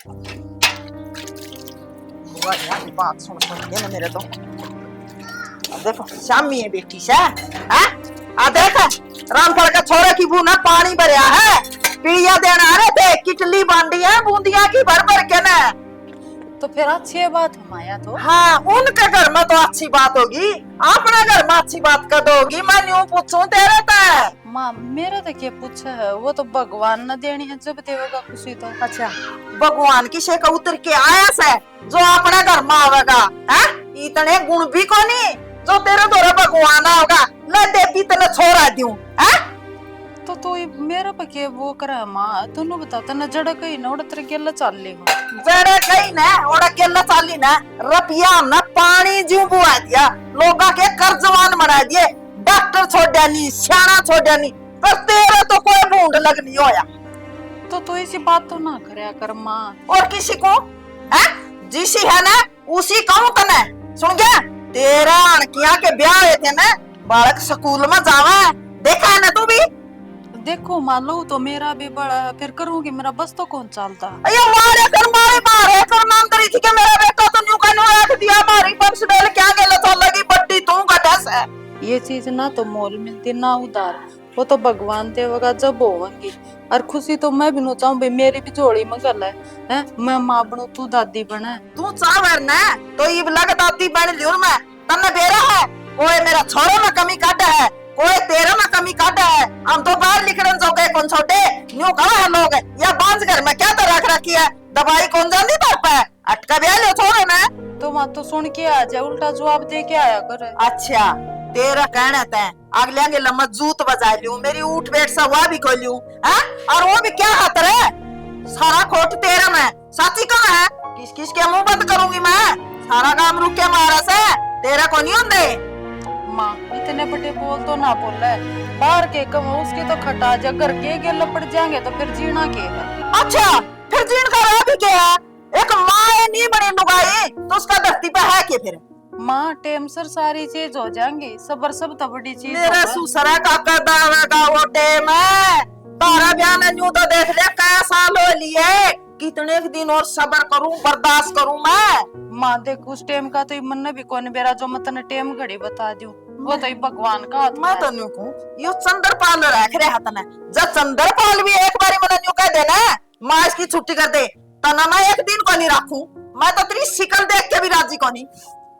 बुआ यार बात सुन सुन के ना मेरे तो अब देखो शामी है बेटी से हैं आ देख रामफल का छोरे की बू ना पानी भरया है पीलिया देना है देख किटली बांडी है बूंदिया की भर भर के ना तो फिर अच्छी बात है माया तो। हाँ उनके घर में तो अच्छी बात होगी अपने घर में अच्छी बात कर दोगी मैं न्यू पूछूं तेरे ते माँ मेरा तो क्या पूछा है वो तो भगवान न देनी है जब देवेगा खुशी तो। अच्छा भगवान की शेख उतर के आया से जो अपने घर में आवेगा हैं इतने गुण भी कोनी जो तेरे द्वारा भगवान होगा ले देवी तने छोड़ा दूं हैं तो तू मेरा पके वो करा माँ तू बता तना जड़ा कहीं ना उड़ा तेरे गेला चाल ली हो जड़े कहीं ना उड़ा केला चाली ना रुपया ना पानी जीव बुआ दिया लोगा के कर्जवान बना दिए डॉक्टर छोड़ नी सियाना छोड़ नी पर तेरे तो कोई बूंद लगनी होया तो तू ऐसी बात तो ना करया कर माँ। और किसी को है जिसी है ना उसी कहूं तने सुन गया तेरा अणकिया के ब्याह हुए थे ना बालक स्कूल में जावा देखा है ना तू भी देखो मान लो तो मेरा भी बड़ा है फिर करूंगी मेरा बस तो कौन चलता। अयो मारे कर नाम करी थी कि मेरा बेटा तो न्यू कानू रख दिया मारी पंच बेल क्या गेला तो लगी बड्डी तू गटस है ये चीज ना तो मोल मिलती ना उधार वो तो भगवान देवेगा जब होवंगी और खुशी तो मैं भी नो चाहूं भाई मेरी भी जोड़ी में गल है मैं माँ बनू तू दादी बने तू चावर ना तो ये लग दादी बन लियो मैं तन्ने बेरा है कोई मेरा छोरे में कमी काटा है कोई तेरे में कमी काटा है हम तो बाहर लिखड़न जोगे कौन छोटे न्यू कहा है लोग या बांझ घर में क्या तो रख रखी है दवाई कौन जानी तर पे अटका ब्याह ले छोरे ना तो माँ तो सुन के आ जाए उल्टा जवाब दे के आया करे। अच्छा तेरा कहना तय अगले के लम्बा जूत बजा लूं मेरी उठ बैठ सा हुआ भी खोल लूं हैं और वो भी क्या हाथ है सारा खोट तेरा में साथी कहाँ है किस किस के मुंह बंद करूंगी मैं सारा काम रुक के मारा से तेरा को नहीं होंगे माँ इतने बड़े बोल तो ना बोल रहे बाहर के कम उसके तो खटा जा घर के लपट जाएंगे तो फिर जीना के है। अच्छा फिर जीन का रहा भी क्या है एक माँ नहीं बनी लुगाई तो उसका धरती पे है क्या फिर माँ टेम सर सारी चीज हो जाएंगी सबर सब तो बड़ी चीज मेरा सुसरा का कदावे का वो टेम है तारा बयान न्यू तो देख ले क्या साल हो लिए कितने दिन और सबर करूं बर्दाश्त करूं मैं माँ देख उस टेम का तो मन भी कौन बेरा जो मैं तने टेम घड़ी बता दूं वो तो भगवान का हाथ मैं तो न्यू कहूं यो चंद्रपाल रख रहे हाथ में जब चंद्रपाल भी एक बारी मैंने न्यू कह देना माँ इसकी छुट्टी कर दे तना मैं एक दिन को नहीं रखूं मैं तो तेरी शिकल देख के भी राजी को नहीं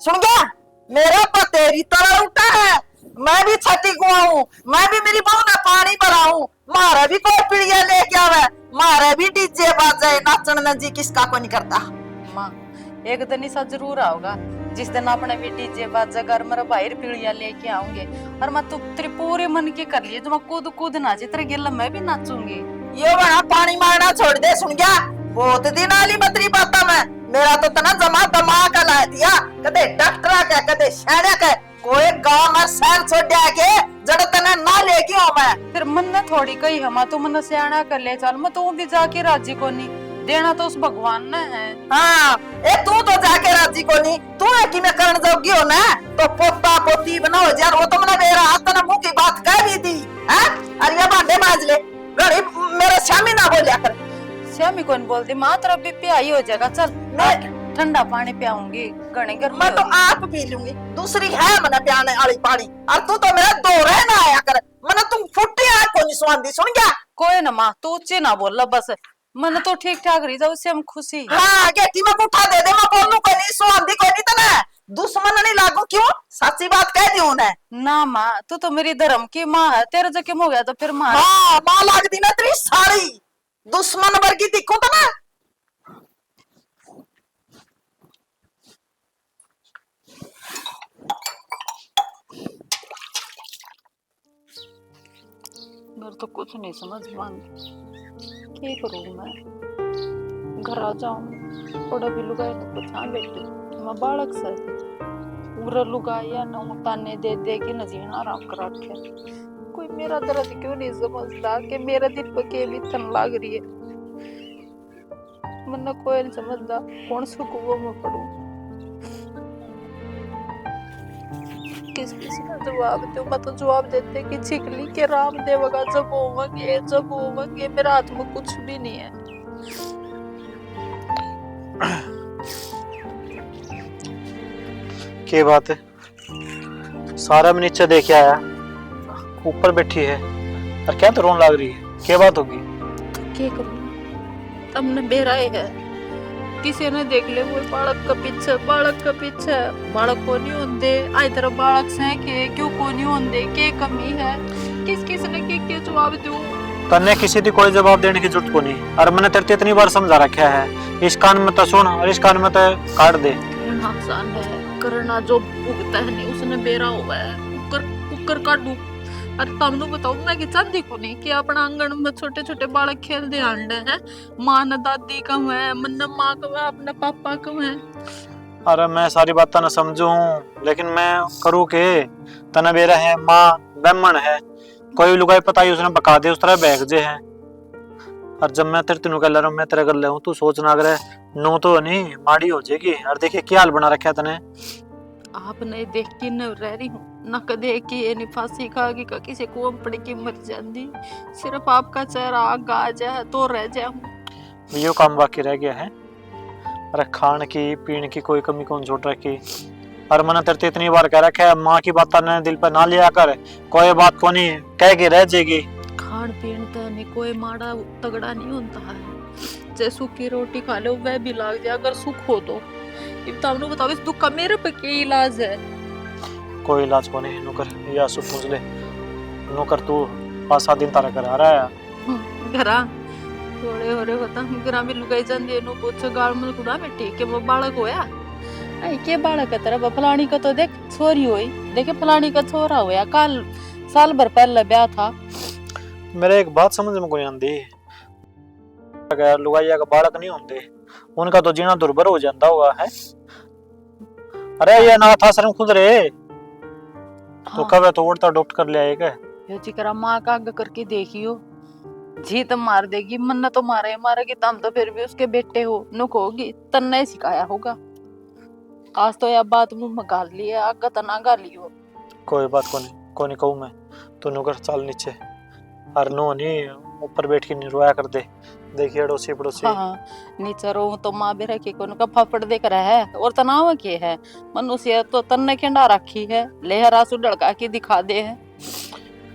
सुन गया मेरा तेरी तरह उठा है मैं भी छठी कुआ हूँ मैं भी मेरी बहू ने पानी भराऊं मारे भी कोई पीड़िया लेके आवे मारे भी डीजे बाजे नाचन नजी किसका को नहीं करता। माँ एक दिन ऐसा जरूर आओगा जिस दिन अपने भी डीजे बाजा घर मेरा बाहर पीड़िया लेके आऊंगे और मैं तो तेरे पूरे मन की कर लिए जो मैं कूद कूद नाचे तेरे गिल्ला मैं भी नाचूंगी। ये बड़ा पानी मारना छोड़ दे सुन गया बहुत दिन आली मतरी बात में मेरा तो तना जमा दिमाग ला दिया कदे डॉक्टर का कदे शाना का कोई गांव में शहर छोड़ के जड़ तना ना लेके आओ मैं फिर मन ने थोड़ी कही हम तो मन सियाना कर ले चल मैं तू भी जाके राजी को नहीं देना तो उस भगवान ने है। हाँ ए तू तो जाके राजी को नहीं तू है कि मैं करण जोगी हो ना तो पोता पोती बनाओ यार वो तो मैंने मेरा हाथ ना मुंह की बात कह दी थी हैं अरे ये भांडे मांज ले गड़ी मेरे श्यामी ना बोलिया कर श्यामी कौन बोलती माँ तेरा बीपी आई हो जाएगा चल मैं ठंडा पानी पियाऊंगी घने गर्मी मैं तो आप पी लूंगी दूसरी है मैंने पियाने वाली पानी और तू तो मेरा दो रहना आया कर मैंने तुम फुट्टी आग को नहीं सुन दी सुन गया कोई ना माँ तू ऊंचे ना बोल बस मन तो ठीक ठाक रही जाओ उससे हम खुशी हाँ गेटी में उठा दे दे मैं बोलूं कोई नहीं सुन दी कोई नहीं तना दुश्मन नहीं लागू क्यों सच्ची बात कह दी उन्हें ना माँ तू तो मेरी धर्म की माँ है तेरे जो क्यों हो गया तो फिर माँ हाँ माँ लाग दी ना तेरी साड़ी दुश्मन वर्गी दिखूं तो ना मेरे तो कुछ नहीं समझ मान क्या करूं मैं घर आ जाऊं थोड़ा भी लुगाई ना कुछ हाँ बैठी मैं बालक से पूरा लुगाया ना ताने दे दे के न जीना आराम करा रखे कोई मेरा दर्द क्यों नहीं समझता कि मेरा दिल पे के भी तन लाग रही है मन कोई नहीं समझता कौन से कुओं में पड़ूं किस किसी का जवाब दो मैं तो जवाब देते कि छिकली के राम देवगा जब होवंगे मेरा हाथ में कुछ भी नहीं है क्या बात है? सारा मैं नीचे देख के आया, ऊपर बैठी है और क्या तो रोन लग रही है, क्या बात होगी? क्या करूं, तुमने बेराए है, किसी ने देख ले वो बालक का पीछे बालक को नहीं होंदे, आई तरह बालक से के क्यों को नहीं होंदे, क्या कमी है, किस ने क्या जवाब दूं? तन्ने किसी की कोई जवाब देने की जरूरत को नहीं, और मैंने तेरे इतनी बार समझा रखा है, इस कान में तो सुन और इस कान में तो काट दे। नुकसान है करना जो भुगता है नहीं उसने बेरा हुआ है, कुकर काटू। अरे तुमने बताओ मैं कि चाहती को नहीं कि अपना आंगन में छोटे छोटे बालक खेल दे अंडे हैं, माँ न दादी कम है, मन माँ कम है, अपने पापा कम है। अरे मैं सारी बात ना समझू, लेकिन मैं करूँ के? तना बेरा है, माँ ब्राह्मण है, कोई लुगाई पता ही उसने बका दे उस तरह बैग जे है। और जब मैं तेरे तीनों कह रहा हूँ मैं तेरे कर ले हूँ, तू सोच ना करे नो तो नहीं माड़ी हो जाएगी। और देखिए क्या हाल बना रखा है तने। आपने देख के न रह रही हूँ न कदे कि ये नहीं फांसी खागी का किसी को पड़ के मर जाती, सिर्फ आपका चेहरा आग आ जाए तो रह जाऊं। यो काम बाकी रह गया है। अरे खान की पीने की कोई कमी कौन छोड़ रखी। और मैंने तेरे इतनी बार कह रखा है माँ की बात ने दिल पर ना लिया कर, कोई बात को नहीं कह के रह जाएगी। खान पीन तो नहीं कोई माड़ा तगड़ा नहीं होता है, जैसे सूखी रोटी खा लो वह भी लाग जाए अगर सुख हो तो। तो आपने बताओ इस दुख का मेरे पे क्या इलाज है? कोई इलाज को नहीं नौकर, या सुख पूछ ले नौकर, तू 5-7 दिन तारा कर आ रहा है घरा थोड़े हो रहे होता घरा में लुगाई जांदी नो पूछ गाल में कुड़ा में ठीक है वो बालक होया आई के बालक का तरह फलानी का तो देख छोरी हुई, देखे फलानी का छोरा होया कल साल भर पहले ब्याह था। मेरे एक बात समझ में कोई आंदी, अगर लुगाइया का बालक नहीं होंगे उनका तो जीना दुर्भर हो जाता होगा है। अरे ये ना था शर्म खुद रे। तो कब है तो उड़ता डॉक्टर कर ले आएगा यो जिकरा माँ का आगे करके देखियो, जीत मार देगी मन्ना तो मारेगी तम तो फिर भी उसके बेटे हो नुक होगी तन्ने सिखाया होगा। आज तो यह बात मुंह में गाल लिया आगा तना गालियो। कोई बात को नहीं कहूँ मैं, तू नुकर चल नीचे और नो नहीं ऊपर बैठ के रोया कर दे, देखिए अड़ोसी पड़ोसी। हाँ नीचे रो तो माँ बेरा के कोन का फाफड़ देख रहा है और तनाव के है मनुष्य तो तन्ने खिंडा रखी है लेहरा सु डड़का के दिखा दे है।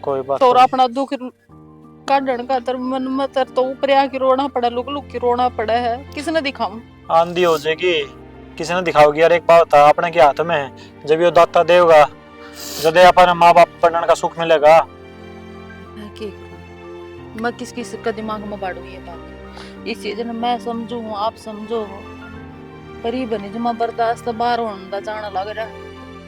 कोई बात तो अपना दुख काढ़न का तर मन में तर तो ऊपर आके रोना पड़ा लुक के रोना पड़ा है, किसने दिखाऊं? आंधी हो जाएगी किसी ने दिखाओगी। यार एक बात था अपने के हाथ में, जब ये दाता देगा जब अपने माँ बाप पढ़ने का सुख मिलेगा। मैं किस का दिमाग में बाड़ू ये बात, इस चीज ने मैं समझू हूँ आप समझो परी बनी जमा बर्दाश्त बाहर होने जाना लग रहा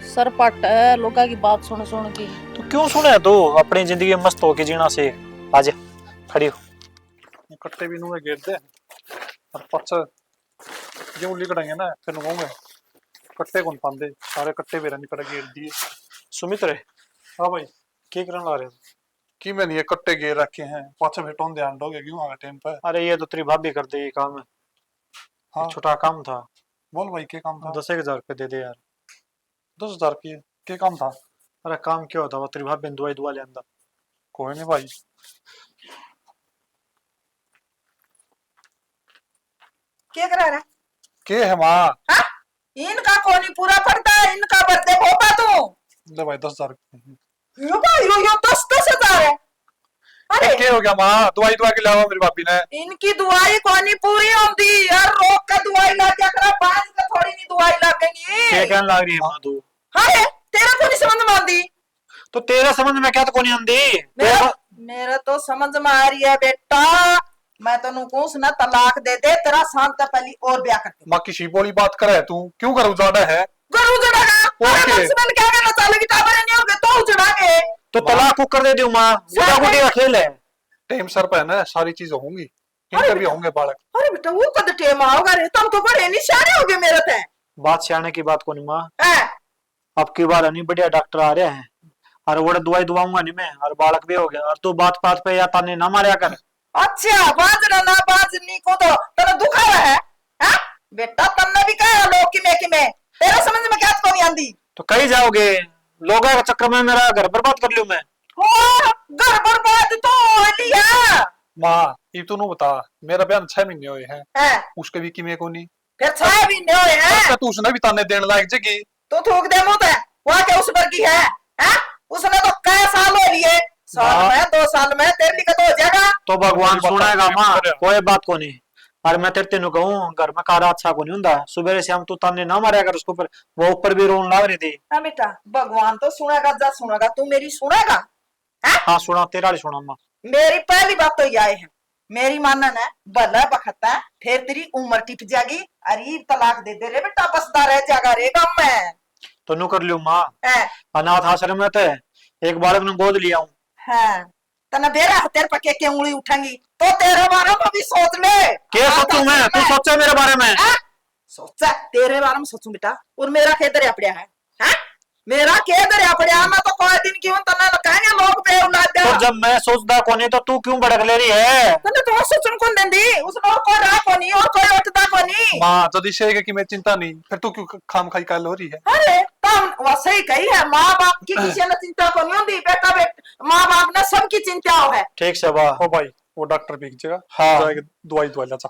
सर पट है लोगों की बात सुन की। तो क्यों सुने तू अपनी जिंदगी मस्त होके जीना से आज खड़ी हो कट्टे भी नुए गेट दे और पछ जो लिकड़ेंगे ना फिर नुए कट्टे कौन पांदे सारे कट्टे बेरा निकड़ गेट दिए। सुमित रे हां भाई क्या करन ला रहे हो? कि मैंने ये कट्टे घेर रखे हैं पाछे भेटों ध्यान दोगे क्यों आगे टाइम पर? अरे ये तो तेरी भाभी कर दे ये काम है। हाँ छोटा काम था। बोल भाई क्या काम था? 10,000 रुपये दे दे यार। 10,000 की क्या काम था? अरे काम क्या होता वो तेरी भाभी ने दवाई दुआ ले आंदा। कोई नहीं भाई। क्या करा रहा के है माँ? हाँ? इनका कोनी पूरा पड़ता है, इनका बर्थडे होगा तू ले भाई 10,000 यो 10,000 है। अरे क्या हो गया माँ? दवाई दुआ के लावा मेरी भाभी ने। इनकी दुआई कोनी पूरी होती यार, रोक का दुआई ला क्या करा बांध का थोड़ी नहीं दुआई लगेगी। क्या कहने लग रही है माँ तू? हाँ तेरा कोनी समझ में आती तो तेरा समझ में क्या तो कोनी आंदी? मेरा तो समझ में आ रही है बेटा, मैं तेनू कहूं ना तलाक दे दे तेरा शांत पहली और ब्याह कर दे। माँ किसी बोली बात करे तू क्यों कर उजाड़ा है? करू जड़ागा अरे मुझसे क्या कहना चाहेगी टाबर नहीं होगे तो उजड़ागे तो तलाक को कर दे दूं माँ, गुड़ा गुड़ी का खेल है। टाइम सर पे है ना सारी चीजें होंगी, इनके भी होंगे बालक। अरे बेटा वो कद टेम आओगा रे, तुम तो बड़े निशाने होगे मेरे ते। बात सियाने की बात को नहीं माँ, अब की बार नहीं बढ़िया डॉक्टर आ रहे हैं और वो दवाई दुआऊंगा नहीं मैं और बालक भी हो गया और तू बात बात पे या ताने ना मारा कर। अच्छा बाजना ना बाजनी को तो तेरा दुखा रहा है हाँ? बेटा तुमने भी कहा लोग कि मैं तेरा समझ में क्या तो नहीं आंदी। तो कहीं जाओगे लोगों के चक्कर में मेरा घर बर्बाद कर लूं मैं। घर बर्बाद तो लिया माँ ये तू बता मेरा बयान 6 महीने हुए हैं, उसके भी किमे को नहीं फिर 6 महीने हुए हैं तो उसने भी ताने देने लायक जगी तू थूक दे मुंह पे, वहाँ के उस पर की है? उसने तो कई साल हो लिए, साल में 2 साल में तेरे लिए तो हो जाएगा। तो भगवान सुनेगा माँ, कोई बात को नहीं। और मैं तेरे तेन कहूँ घर में कारा अच्छा को नहीं होता, सुबह से हम तू ताने ना मारे अगर उसके ऊपर, वो ऊपर भी रोन लाग रही थी। हाँ बेटा, भगवान तो सुनेगा, जा सुनेगा, तू मेरी सुनेगा? हाँ सुना, तेरा नहीं सुना माँ। मेरी पहली बात तो यह है, मेरी मानना है भला बखता फिर तेरी उम्र टिप जाएगी, अरे तलाक दे दे रे बेटा, बसता रह जाएगा रे गम में। तो नू कर लियो माँ, अनाथ आश्रम में थे, एक बालक ने गोद लिया हूँ। हाँ, तना बेरा तेरे पके के उंगली उठाएंगी तो तेरे बारे में भी सोच ले। क्या सोचूं मैं? तू सोचा मेरे बारे में? सोचा तेरे बारे में सोचूं बेटा, और मेरा क्या दरिया पड़िया है? मेरा क्या दरिया पड़िया? मैं तो कोई दिन क्यों तना लगाएंगे लोग पे औलाद दे। तो जब मैं सोचता कोनी तो तू क्यों भड़क ले रही है? तने तो सोचन कौन देंदी? उसने और कोई राह कोनी और कोई उठता कोनी। माँ जदी से कि मैं चिंता नहीं, फिर तू क्यों खाम खाई काल हो रही है? अरे तुम वैसे ही कही है, माँ बाप की किसी ने चिंता कोनी होती, बेटा बेटा माँ बाप ने सबकी चिंता हो है। ठीक से बा। ओ भाई वो डॉक्टर भी जगह हाँ। जाएगा, दवाई दवा ला जा।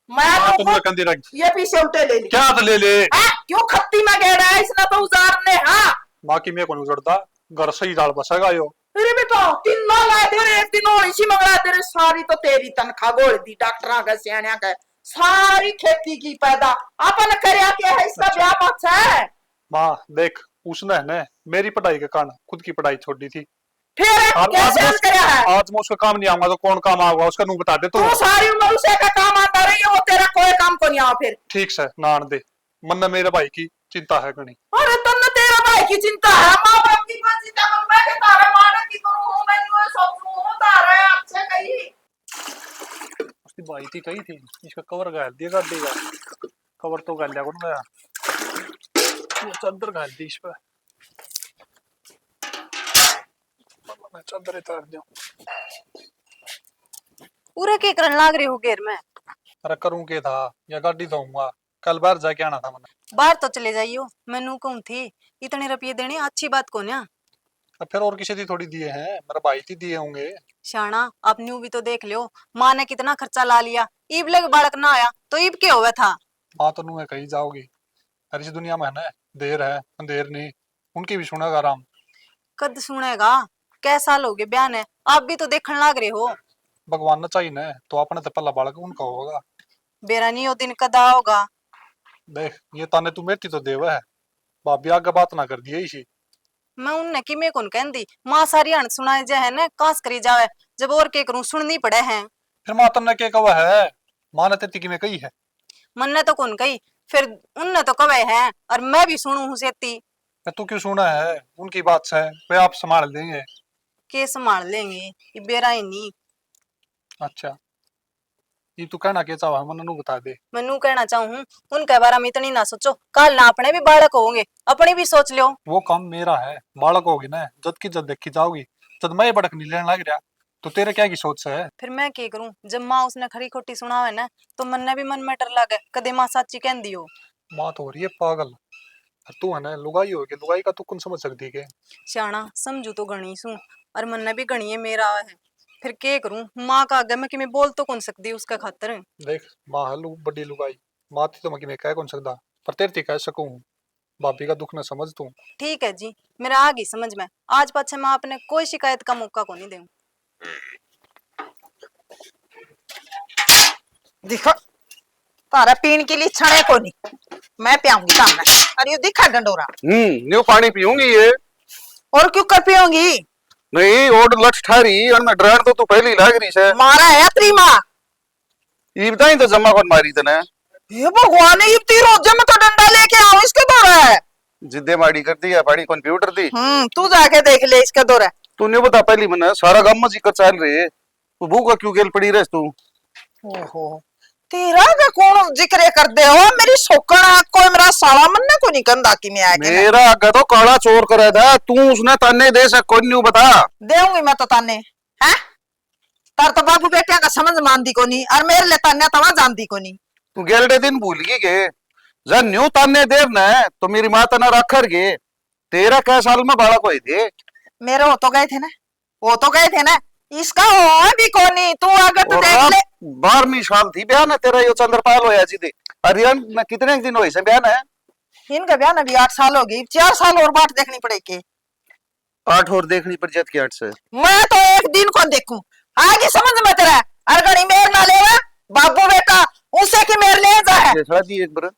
मैं तुम कंदी रख ये पीछे उल्टे ले ली। क्या तो ले ले क्यों खत्ती में गया है इसने तो उजारने। हाँ माँ की मैं कौन उजड़ता, घर से ही जाल बसेगा यो। अरे बेटा 3 लाख आए तेरे, 1 दिन और इसी मंगला तेरे, सारी तो तेरी तनख्वाह गोल दी डॉक्टरा का सियाणा का, सारी खेती की पैदा अपन करया के है, इसका ब्याह पक्ष है। माँ देख उसने है ना मेरी पढ़ाई के कारण खुद की पढ़ाई छोड़ दी थी, फिर कैसे करया है? आज मैं उसका काम नहीं आऊंगा तो कौन काम आऊंगा उसका? नू बता दे तू। तू सारी उम्र उसे का काम आता रही है, वो तेरा कोई काम को नहीं आवा फिर। ठीक से नान दे, मन ने मेरे भाई की चिंता है गणी। अरे तुमने तेरा भाई की चिंता है, माँ बाप की कोई चिंता करूं मैं? के तारे मारे की करूं मैं? ये सब हूं तारे आपसे कही उसकी भाई थी कही थी, इसका कवर गाल दिया गाड़ी का, कवर तो गाल लिया कौन गया, ये चादर गाल दी इस पे, मैं चादर उतार दिया। पूरा के करन लाग रही हो घेर में? अरे करूं के था या गाड़ी दूंगा, कल बाहर जाके आना था मैंने। बाहर तो चले जाइयो, मैनू कहूं थी इतने रुपये देने अच्छी बात को ना। अब फिर और किसी दी थोड़ी दिए हैं, मेरा भाई थी दिए होंगे। शाना आप न्यू भी तो देख लियो, माँ ने कितना खर्चा ला लिया, ईब लग बालक ना आया तो ईब क्या हुआ था? माँ तो नू कहीं जाओगी, अरे इस दुनिया में है ना देर है अंधेर नहीं, उनकी भी सुनेगा आराम। कद सुनेगा, कै साल हो गए बयान है, आप भी तो देखने लाग रहे हो। भगवान ने चाहिए ना तो अपने तो पहला बालक उनका होगा। बेरा नहीं हो दिन कदा होगा। देख ये ताने तू मेरी तो देवा है, भाभी आगे बात ना कर दिए इसी। मैं उनने कि मैं कौन कहती, माँ सारी अण सुनाए जाए है ना, कास करी जावे, जब और के करूं सुननी पड़े हैं। फिर माँ तन्ने के कवा है, माँ ने तेती की में कही है। मन ने तो कौन कही, फिर उनने तो कवे है और मैं भी सुनू हूं सेती। तू क्यों सुना है, उनकी बात से वे आप संभाल देंगे। के संभाल लेंगे, ये बेरा ही नहीं। अच्छा ये तू कहना के चाहा मन नू बता दे। मैं कहना चाहूँ उनके बारे में इतनी ना सोचो, कल ना अपने भी बालक होंगे, अपने भी सोच लो। वो काम मेरा है, बालक होगी ना जद की जद देखी जाओगी, जद मैं बड़क नहीं लेने लग रहा तो तेरे क्या की सोच है? फिर मैं क्या करूं, जब माँ उसने खरी खोटी सुना है ना तो मन ने भी मन में डर लगे, कदे माँ साची कह दियो। माँ तो हो रही है पागल, तू है ना लुगाई होगी, लुगाई का तू कौन समझ सकती है? सियाना समझू तो गणी सू, और मन ने भी गणिए मेरा है, फिर के करूं, माँ का आगे मैं कि मैं बोल तो कौन सकती उसका खातर। देख माँ है बड़ी लुगाई, माँ थी तो मैं कह कौन सकता, पर तेरे कह सकूं, भाभी का दुख न समझ तू। ठीक है जी, मेरा आ गई समझ में, आज पाछे मैं अपने कोई शिकायत का मौका को नहीं दूं। देखो तारा पीने के लिए छाने को नहीं, मैं पियाऊंगी सामने। अरे ये दिखा डंडोरा। न्यू पानी पीऊंगी ये? और क्यों कर पियोगी? नहीं ओड लठ ठारी और मैं ड्राइवर तो तू पहली लाग रही से मारा है त्री माँ। ये बताई तो जमा कौन मारी तने? ये भगवान ने इतनी रोजे में तो डंडा लेके आओ, इसके दौरा है। जिद्दे माड़ी कर दी या पाड़ी कंप्यूटर दी? तू जाके देख ले इसका दौरा। तू नहीं बता पहली मने सारा गांव में जिक्र चल रही है, तू भूखा क्यों गेल पड़ी रह तू? ओहो तेरा का कौन जिक्र कर दे हो, मेरी सोकना कोई मेरा साला मनने को नहीं कंदा की मैं आके मेरा आगे तो काला चोर करे था, तू उसने ताने दे से कोई नहीं बता। देऊंगी मैं तो ताने हैं, तार तो बाबू बेटिया का समझ मानदी को नहीं, और मेरे लिए ताने तवा जानदी को नहीं। तू गेलडे दिन भूल गई के जब न्यू ताने देव न तो मेरी माँ तना रखर गे, तेरा कै साल में बालक हुए थे? मेरे हो तो गए थे ना, वो तो गए थे ना, इसका हो भी कोनी। तू अगर तो देख ले 12वीं साल थी ब्याह ना तेरा यो चंद्रपाल होया जी दे, अरियन ना कितने दिन होए से ब्याह ना? इनका ब्याह ना भी 8 साल हो गई, 4 साल और बाट देखनी पड़ेगी। 8 और देखनी पड़ जात की 8 से। मैं तो एक दिन को देखूं, आगे समझ में तेरा अरगड़ी मेर ना लेवा बाबू बेटा उसे की मेर ले जा है। देखा दी एक बार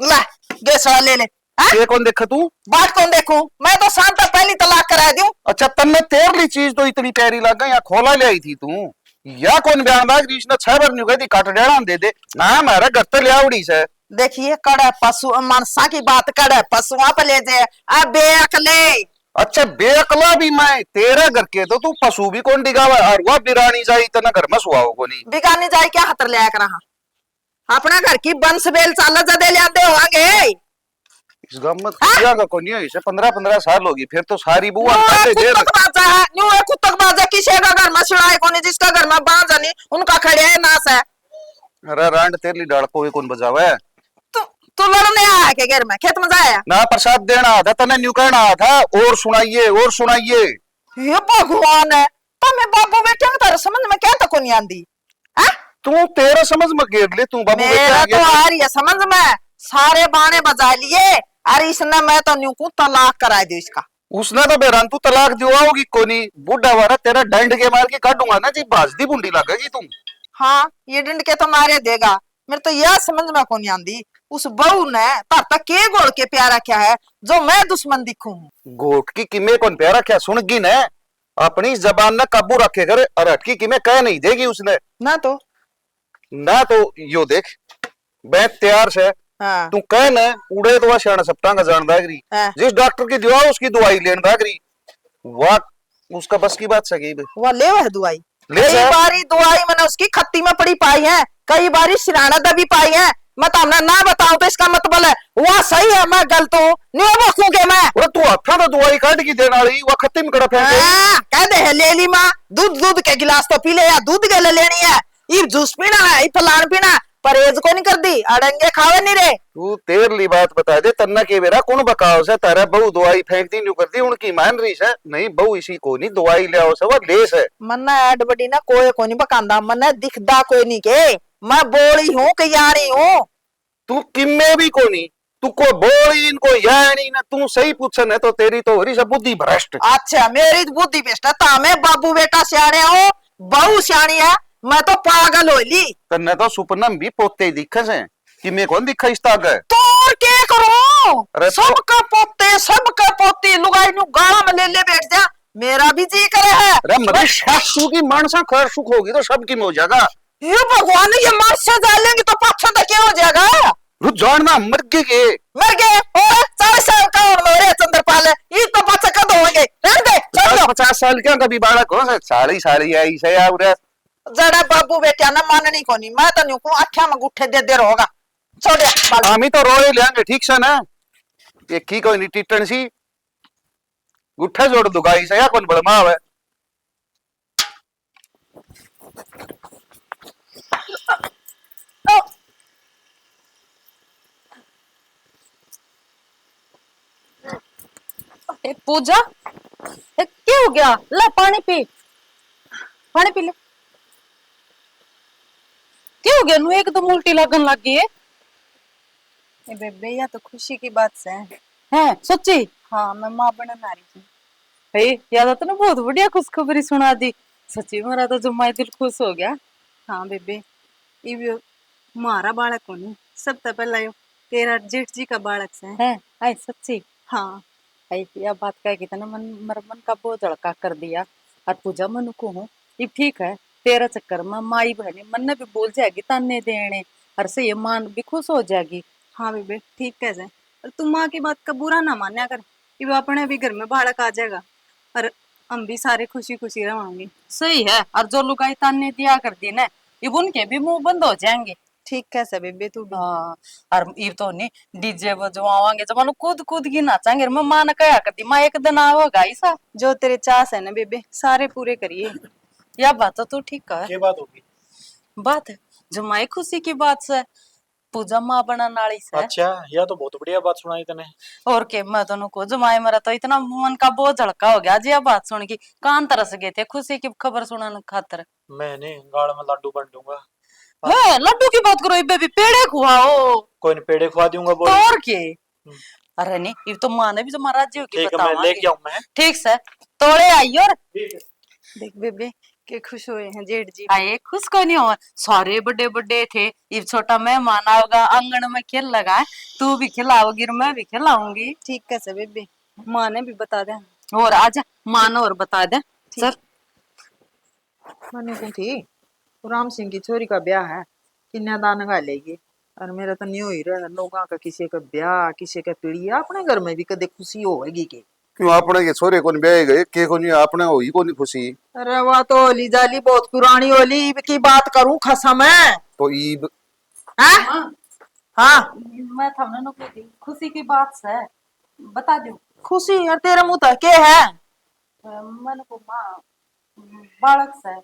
ला गेसड़ा ले ले। हाँ? ये कौन देखा तू? बाट कौन देखूं? मैं तो शाम तक पहली तलाक करा दूं। अच्छा तन्ने तेरली चीज तो इतनी प्यारी लग गई, या खोला ले आई थी तू? या कौन बयान बाज रीश ने 6 बार न्यू कहती काट डेड़ा दे दे ना, हमारा घर तो ले आवड़ी से। देखिए कड़े पशु मनसा की बात करे पशुआ पे ले जाए अब बेअकले। अच्छा बेअकला भी मैं तेरे घर के तो तू पशु भी कौन डिगावा, और वह बिरानी जाई तना घर में सुहाओ को नहीं बिगानी जाए क्या हतर ले कर रहा अपना घर की बंस बेल चाल जदे ले आते होंगे। इस गम्मत किया का कोनी है, इसे 15-15 साल होगी फिर तो सारी बुआ न्यू दे कुत्तक बाजा है, न्यू एक कुत्तक बाजा किसी का घर में सिड़ाए कोनी, जिसका घर में बाजा नहीं उनका खड़े है नास है। अरे रांड तेरली डाल को कौन बजावा है? तू लड़ने आया के घर में खेत में जाया ना प्रसाद देना था तने न्यू कहना था और सुनाइए और सुनाइए। ये भगवान है तो मैं बाबू बेटे तारे समझ में क्या तो कोनी आंदी है? तू तेरा समझ में घेर ले तू बाबू मेरा तो आ रही है समझ में, सारे बाणे बजा लिए अरे इसने मैं तो न्यू को तलाक करा दे इसका। उसने तो बेरान तू तलाक दिवाओगी कोनी, बुढ़ा वाला तेरा डंड के मार के काटूंगा ना जी, भाजदी बुंडी लगेगी तुम। हाँ ये डंड के तो मारे देगा, मेरे तो यह समझ में कोनी आंदी उस बहू ने तर तक के गोल के प्यारा क्या है जो मैं दुश्मन दिखूं। गोट की किमे कौन प्यारा क्या सुन गी ने, अपनी जबान न काबू रखे कर, और हटकी किमे कह नहीं देगी उसने ना तो यो देख मैं तैयार से हाँ। तू कह न उड़े तो सियाना सप्ताह का जान दागरी हाँ। जिस डॉक्टर की दवा उसकी दवाई लेन दागरी वाह उसका बस की बात सकी वह ले वह दवाई ले कई बारी दवाई मैंने उसकी खत्ती में पड़ी पाई है, कई बारी सिराना दबी पाई है। मैं तो हमने ना बताऊं तो इसका मतलब है वह सही है मैं गलत हूँ नहीं बकूं के मैं। और तू हथा तो दवाई काट की देना रही वह खत्ती में कड़ा फेंक कह दे है ले ली माँ दूध के गिलास तो पी ले या दूध के ले लेनी है, ये जूस पीना है ये फलान पीना, परहेज को नहीं कर दी अड़ंगे खावे नहीं रे। तू तेरली बात बता दे तन्ना के बेरा कौन बकाओ से तारा बहू दवाई फेंक दी न्यू कर दी उनकी मान रही है नहीं बहू इसी को नहीं दवाई ले आओ से वह लेस है। मन्ना एड बड़ी ना कोई को नहीं बकांदा मन्ना दिखदा कोई नहीं के मैं बोली हूँ कि यारी हूँ। तू किम्मे भी को नहीं तू को बोली इनको यानी ना तू सही पूछन है तो तेरी तो हो रही सब बुद्धि भ्रष्ट। अच्छा मेरी बुद्धि बेस्ट है तामे बाबू बेटा सियाने हो बहू सियानी है मैं तो पागल हो ली। तन्ने तो सुपना भी पोते दिखे से कि मैं कौन दिखा इस ताक है तो और क्या करो अरे सबका पोते सबका पोती लुगाई नु गाला में ले बैठ जा मेरा भी जी करे है। अरे मरे सासू की मानसा खैर सुख होगी तो सबकी हो जाएगा। ये भगवान ये मर से जा लेंगे तो पाछा तक क्या हो जाएगा? रुक जानना मर गए मर गए और 40 साल का और मेरे चंद्रपाल ये तो पाछा कद होंगे रहने दे चल 50 साल क्या कभी बालक हो सारी सारी आई से या उरे जड़ा बाबू बेटा ना माननी कोनी मैं तो न्यू को आख्या में गुठे दे दे रहोगा छोड़ दे हम ही तो रोए लेंगे ठीक से ना ये की कोई नहीं टिटन सी गुठे जोड़ दुगाई से या कौन बड़मा है। पूजा क्या हो गया? ला पानी पी ले। क्या हो गया? नु एकदम उल्टी लगन लग गई है। बेबे या तो खुशी की बात से हैं सच्ची? हाँ मैं माँ बनने आ रही थी। भाई याद तो ना बहुत बढ़िया खुशखबरी सुना दी सच्ची मेरा तो जुम्मा दिल खुश हो गया। हाँ बेबे ये मारा बालक को नहीं सब तो पहला यो तेरा जेठ जी का बालक से हैं आई सच्ची? हाँ यह बात कह के ना मेरा मन का बहुत झड़का कर दिया। और पूजा मनु को हूँ ये ठीक है तेरा चक्कर में माई बहनी मन ने भी बोल जाएगी ताने देने और से ये मान भी खुश हो जाएगी। हाँ बेबे ठीक कह जाए और तुम माँ की बात का बुरा ना मान्या कर कि अपने भी घर में बालक आ जाएगा और हम भी सारे खुशी खुशी रहेंगे। सही है और जो लुगाई ताने दिया कर दी ना ये उनके भी मुंह बंद हो जाएंगे। ठीक कैसे बेबे तू भी। हाँ और ये तो नहीं डीजे बजवाएंगे जब मानो कूद कूद की नाचेंगे मैं माँ ने कहा करती माँ एक दिन आओगा ऐसा जो तेरे चास है ना बेबे सारे पूरे करिए। यह बात तो ठीक है। ये बात होगी बात है जो माई खुशी की बात से पूजा माँ बना नाली से। अच्छा यह तो बहुत बढ़िया बात सुनाई तने। और के मैं दोनों को जमाए मेरा तो इतना मन का बहुत झड़का हो गया जी यह बात सुन की कान तरस गए थे खुशी की खबर सुनाने खातर। मैंने गाड़ में लड्डू बन दूंगा है लड्डू की बात करो इबे भी पेड़े खुआओ कोई नहीं, पेड़े खुआ दूंगा तो बोल। और के अरे नहीं ये तो माँ ने भी जो महाराज जी की ठीक है, मैं लेके आऊं मैं। ठीक से तोड़े आई और देख बेबे के खुश हुए हैं जेठ जी। आए खुश को नहीं हो सारे बड़े बड़े थे ये छोटा मेहमान आओगा आंगन में खेल लगा तू भी खिलाओगी और मैं भी खिलाऊंगी ठीक कैसे बेबे माँ ने भी बता दे। और आजा मान और बता दे सर मैंने कही थी राम सिंह की छोरी का ब्याह है कन्यादान गा लेगी और मेरा तो नहीं हो ही रहा लोगों का किसी का ब्याह किसी का पीढ़ी अपने घर में भी कदे खुशी होगी के क्यों अपने के छोरे को ब्याह गए के को नहीं अपने होई को नहीं खुशी। अरे वह तो होली जाली बहुत पुरानी होली की बात करूं खसम है तो ईब हाँ हाँ मैं थमने नो कहती खुशी की बात से बता दो खुशी यार तेरा मुंह तो के है मन को माँ बालक से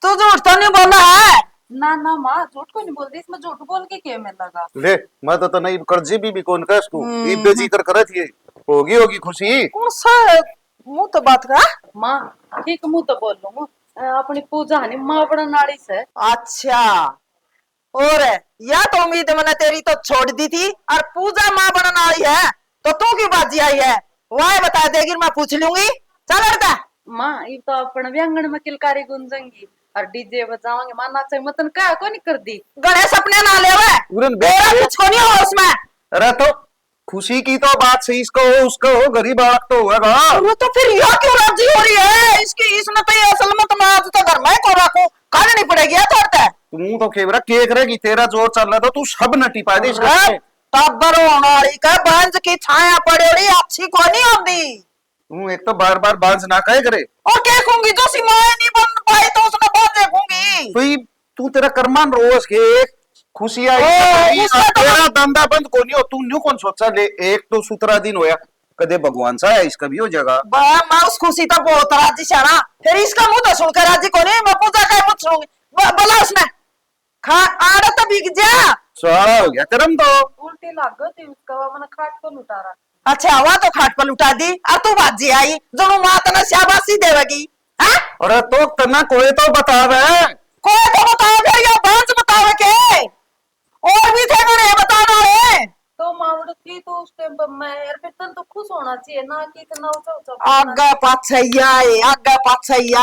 तू झूठ तो नहीं बोला है ना ना माँ झूठ को नहीं बोलती इसमें झूठ बोल के क्या में लगा ले मैं तो नहीं कर्जी भी कौन कह इसको ईब बेजी कर करत ये होगी खुशी। कौन सा मुंह तो बात का माँ ठीक मुँह तो बोल लूंगा अपनी पूजा हनी माँ बड़ा नाड़ी से अच्छा और या तो उम्मीद मैंने तेरी तो छोड़ दी थी और पूजा माँ बनने वाली है तो तू की बाजी आई है वह बता देगी मैं पूछ लूंगी चल लड़का माँ ये तो अपन व्यंगन में किलकारी गुंजेंगी और डीजे बजावांगे माँ नाचे मतन क्या को नहीं कर दी गणेश अपने ना ले मेरा कुछ को नहीं हो उसमें। अरे तो खुशी की तो बात सही इसको हो उसको हो गरीब आदत तो होगा। अरे तो फिर यह क्यों राजी हो रही है इसकी इसने तो ये असल में तो मैं आज तो घर में को रखूं खाने नहीं पड़ेगी या थोड़ता तू तो खेबरा केक रहेगी तेरा जोर चल रहा तो तू सब नटी पा दे इसका। टब्बर होनारी का बंज की छाया पड़ेड़ी अच्छी को नहीं आती तू एक तो बार बार बांझ ना कहे करे और क्या कहूंगी जो सीमाएं नहीं बन पाई तो उसने बात देखूंगी तो ये तू तेरा करमान रोज के खुशी आई उसका तो- तेरा धंधा बंद को नहीं हो तू न्यू कौन सोचा ले एक तो सुतरा दिन होया कदे भगवान सा है इसका भी हो जाएगा। मैं उस खुशी तो बहुत राजी शाना फिर इसका मुंह तो सुनकर राजी को नहीं मैं पूजा का मुझ सुनूंगी बोला उसने खा आड़ा तो बिक जा सारा हो गया तेरम तो उल्टी लाग गई उसका वो मैंने खाट को लुटा रहा अच्छा हवा तो खाट पर लुटा दी और तू बाजी आई जो माता ने शाबाशी देवेगी हाँ अरे तो तना कोई तो बता रहे कोई तो बताओगे या बांझ बतावे के और भी थे मेरे बताना है तो मावड़ की तो उस टाइम पर मैं यार फिर तन तो खुश होना चाहिए ना कि इतना ऊंचा ऊंचा आगा पाछैया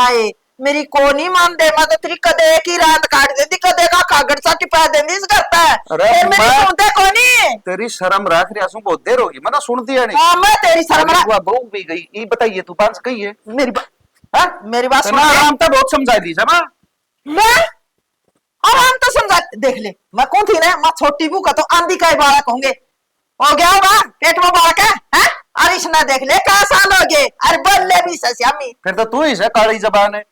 है मेरी को नहीं मान दे मैं तो तेरी कदे की रात काट देती कदे का कागड़ सा टिपा देती इस घर पे अरे फिर मेरी मैं- सुनते को नहीं तेरी शर्म रख रहा हूँ बहुत देर होगी मैंने सुन दिया नहीं। हाँ मैं तेरी शर्म हुआ बहू भी गई ये बताइए तू बात कही है मेरी बात हाँ मेरी बात सुन तना आराम तो बहुत समझा दी समा मैं आराम तो समझा देख ले मैं कौन थी ना मैं छोटी बू का तो आंधी का ही बालक होंगे हो गया होगा पेट में बालक है और इसने देख ले क्या साल हो गए अरे बल्ले भी सस्यामी फिर तो तू ही से काली जबान है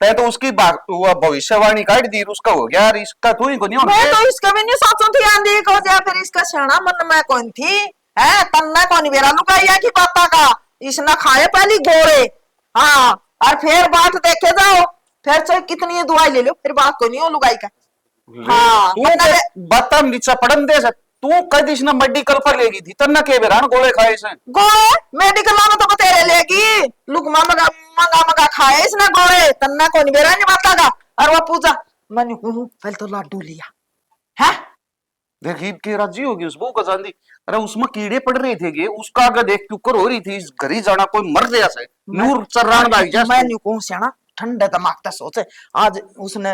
तै तो उसकी वो भविष्यवाणी काट दी उसका हो गया और इसका तू ही को नहीं मैं होना तो इसका भी नहीं सोचूं थी आंधी को जा फिर इसका सेना मन में कौन थी है तन्ना कौन बेरा लुकाइया की बाता का इसने खाए पहली गोरे हाँ और फिर बात देखे जाओ फिर चाहे कितनी दुआई ले लो फिर बात को नहीं हो लुगाई का हाँ तू बता नीचा पड़न दे तू कद इसने मेडिकल पर लेगी थी तन्ना के बेरान गोले खाए से गोले मेडिकल में तो बतेरे लेगी लुकमा मगा मंगा मंगा खाए इसने गोले तन्ना कौन बेरा नहीं बाता का और वो पूजा मैंने पहले तो लाडू लिया है देखी के राजी होगी उस बहू का चांदी अरे उसमें कीड़े पड़ रहे थे उसका अगर देख क्यों हो रही थी इस घर ही जाना कोई मर गया से नूर चर्रान भाई जा मैं न्यू कौन से ना ठंडे दिमाग तक सोचे आज उसने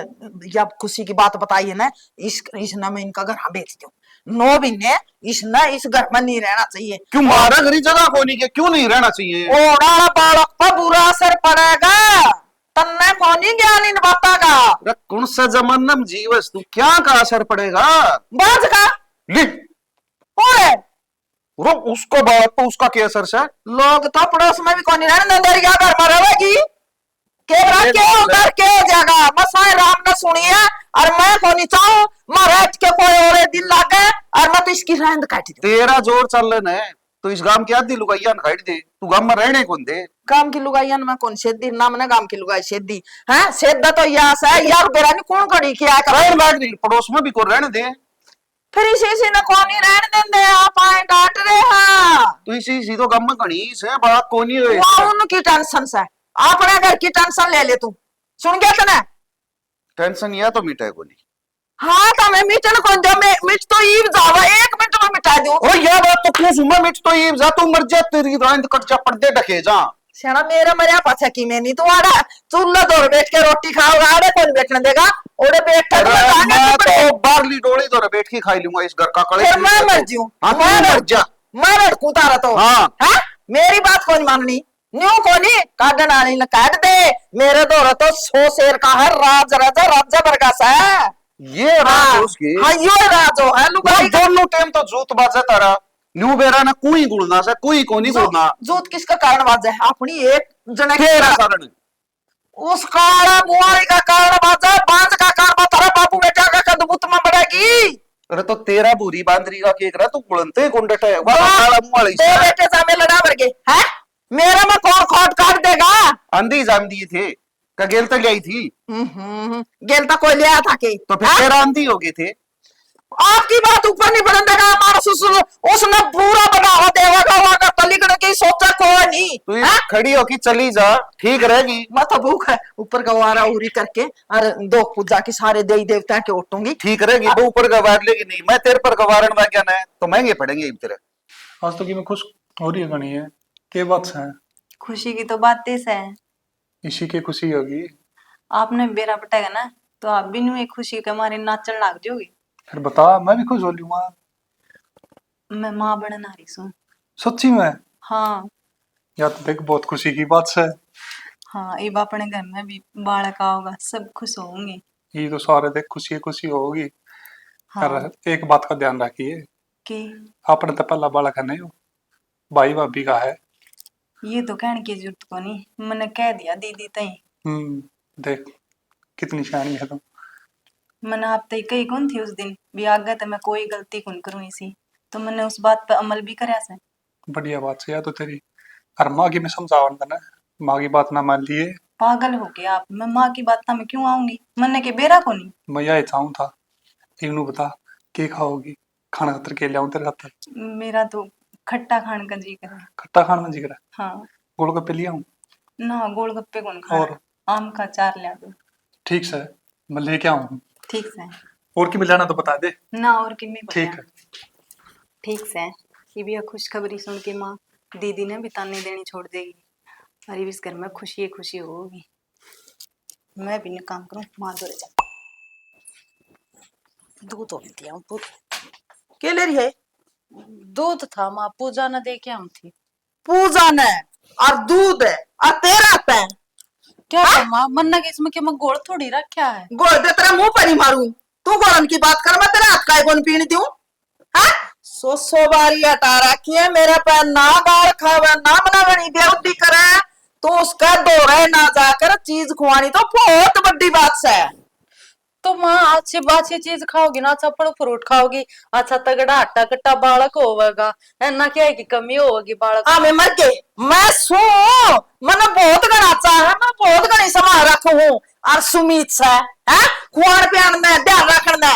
या खुशी की बात बताई है ना इसने मैं इनका घर बेच दूं नो भी ने इसने इस घर में नहीं रहना चाहिए क्यों मारा घरी जगह कोनी के क्यों नहीं रहना चाहिए ओड़ा बालक पर बुरा असर पड़ेगा तन्ने कोनी ज्ञान इन बातों का अरे कौन सा जमाना में जीवस तू क्या का असर पड़ेगा बाज का ले ओए रो उसको बात तो उसका क्या असर से लोग तो पड़ोस में भी कोनी रहने नंदरिया घर में रहेगी के उधर के जगह मसाए राम ने सुनिए और मैं कोनी चाहूं महाराज के कोई और दिल लागे और मैं तो इसकी रहंद काट दूं तेरा जोर चल रहा है तो इस गांव की आधी लुगाइया खाट दे तू गांव में रहने कौन दे गांव की लुगाइया में कौन सेद्दी नाम ना गांव की लुगाई सेद्दी हैं सेद्दा तो यास है यार बेरानी कौन कड़ी किया रहन लाग दी पड़ोस में भी को रहने दे फिर इसी ने कौन ही रहने देंदे आप आए डांट रहे हैं तो इसी तो गांव में कहीं से बात कोनी हुई वो उनकी टेंशन से अपने घर की टेंशन ले ले तू सुन गया तने टेंशन या तो मिटा कोनी हाँ तो मैं मिटन कौन दो मैं मिट तो ईव जावा 1 मिनट में मिटा दूं। ओ यह बात तो क्यों सुमा मिट तो ये जा तू मर जा तेरी रांद कट जा पर्दे ढके जा। सेना मेरा मरिया पाछा की मैं नहीं तू आड़ा चूल्हा दौर बैठ के रोटी खाओगा आड़े कौन बैठने देगा ओड़े बैठा तो मैं तो बारली डोली तो बैठ के खाई लूंगा इस घर का कड़े। फिर मैं मर जाऊं। हाँ तू मर जा। मैं रड़कू तारा तो हाँ। हाँ मेरी बात कौन माननी न्यू कोनी काटन आनी न काट दे मेरे दौर तो 100 शेर का है राज राजा राजा बरगास है ये राज उसकी हाँ यो राजो है लुगाई दोनों टाइम तो जूत बाजे तारा न्यू बेरा ना कोई गुड़ना से कोई को नहीं गुड़ना। जूत किसका कारण बाजे अपनी एक जने तेरा कारण उस काला बुआरी का कारण बाजे बांझ का कारण बता बापू बेटा का कदबुत में बढ़ेगी। अरे तो तेरा बुरी बांदरी का केक रहा तू गुड़नते गुंडट है काला मुंह वाली दो बेटे सामने लड़ा बरगे हैं मेरा में कौन खोट काट देगा। अंधी जाम दिए थे कगेल तक गई थी गेलता कोई लिया था के तो फिर तेरा अंधी हो गए थे। आपकी बात ऊपर नहीं बढ़ने देगा हमारा ससुर उसने पूरा बढ़ावा देगा वहां का तलीकड़ की सोचा कोई नहीं तू ये खड़ी होके चली जा ठीक रहेगी। मैं तो भूख है ऊपर गवारा उरी करके और दो पूजा की सारे देवी देवता के उठूंगी ठीक रहेगी वो ऊपर गवार लेगी नहीं मैं तेरे पर गवारण वा क्या ना तो महंगे पड़ेंगे इब तेरे। आज तो कि मैं खुश हो रही है गणी है के बात से है खुशी की तो बात तेज है। इसी की खुशी होगी। आपने बेरा पटाएगा ना तो आप भी न्यू एक खुशी के मारे नाचन लाग जाओगे। फिर बता मैं भी खुश हो लूंगा। मैं माँ बनने आ रही हूँ। सच्ची में हाँ यार तो देख बहुत खुशी की बात है। हाँ ये अपने घर में भी बालक होगा सब खुश होंगे। ये तो सारे देख खुशी खुशी होगी। हाँ और एक बात का ध्यान रखिए कि अपने तो पहला बालक है नहीं हो भाई भाभी का है। ये तो कहने की जरूरत को नहीं मैंने कह दिया दीदी तई। देख कितनी शानी है तुम। मैंने आप तई कही कौन थी उस दिन भी आगे तो मैं कोई गलती कौन करूँ इसी तो मैंने उस बात पे अमल भी कराया से। बढ़िया बात से या तो तेरी और माँ की मैं समझावन था ना माँ की बात ना मान लिए। पागल हो गया आप मैं माँ की बात में क्यों आऊंगी मैंने के बेरा को नहीं। मैं यही चाहूँ था इनू बता के खाओगी खाना खतर के लियाऊं तेरे खातर। मेरा तो खट्टा खाने का जी करे। खट्टा खाना जी करा हाँ गोलगप्पे लियाऊं ना गोलगप्पे कौन खा और आम का अचार लिया दो। ठीक से मैं लेके आऊँ। ठीक से और की मिलाना तो बता दे। ना और कि मैं ठीक है ठीक से ये भी खुशखबरी सुन के माँ दीदी ने भी ताने देनी छोड़ देगी और ये भी इस घर में खुशी खुशी होगी। मैं भी न काम करूं माँ दौड़े जा दूध तो लेती हूँ के ले रही है दूध था माँ पूजा न दे के हम थी। पूजा ने और दूध है और तेरा पैन क्या माँ मन्ना के इसमें क्या मैं गोड़ थोड़ी रखा है। गोल दे तेरा मुंह पर ही मारूं तू गोरन की बात कर मैं तेरे हाथ का कौन पीने दूं। हाँ 100 बारी हटा रखी है मेरा पैन ना बाल खावे ना बनावनी बेउटी करे तो उसका दौड़े ना जाकर चीज खुआनी तो बहुत बड़ी बात है। तो माँ अच्छी अच्छी चीज खाओगी ना अच्छा फल फ्रूट खाओगी अच्छा तगड़ा हट्टा कट्टा बालक होगा ना क्या है कि कमी होगी बालक। मैं मर गई मैं सू मैंने बहुत गणा चाह मैं बहुत गणी संभाल रखू हूँ और सुमीत से है खुआन पियान में ध्यान रखना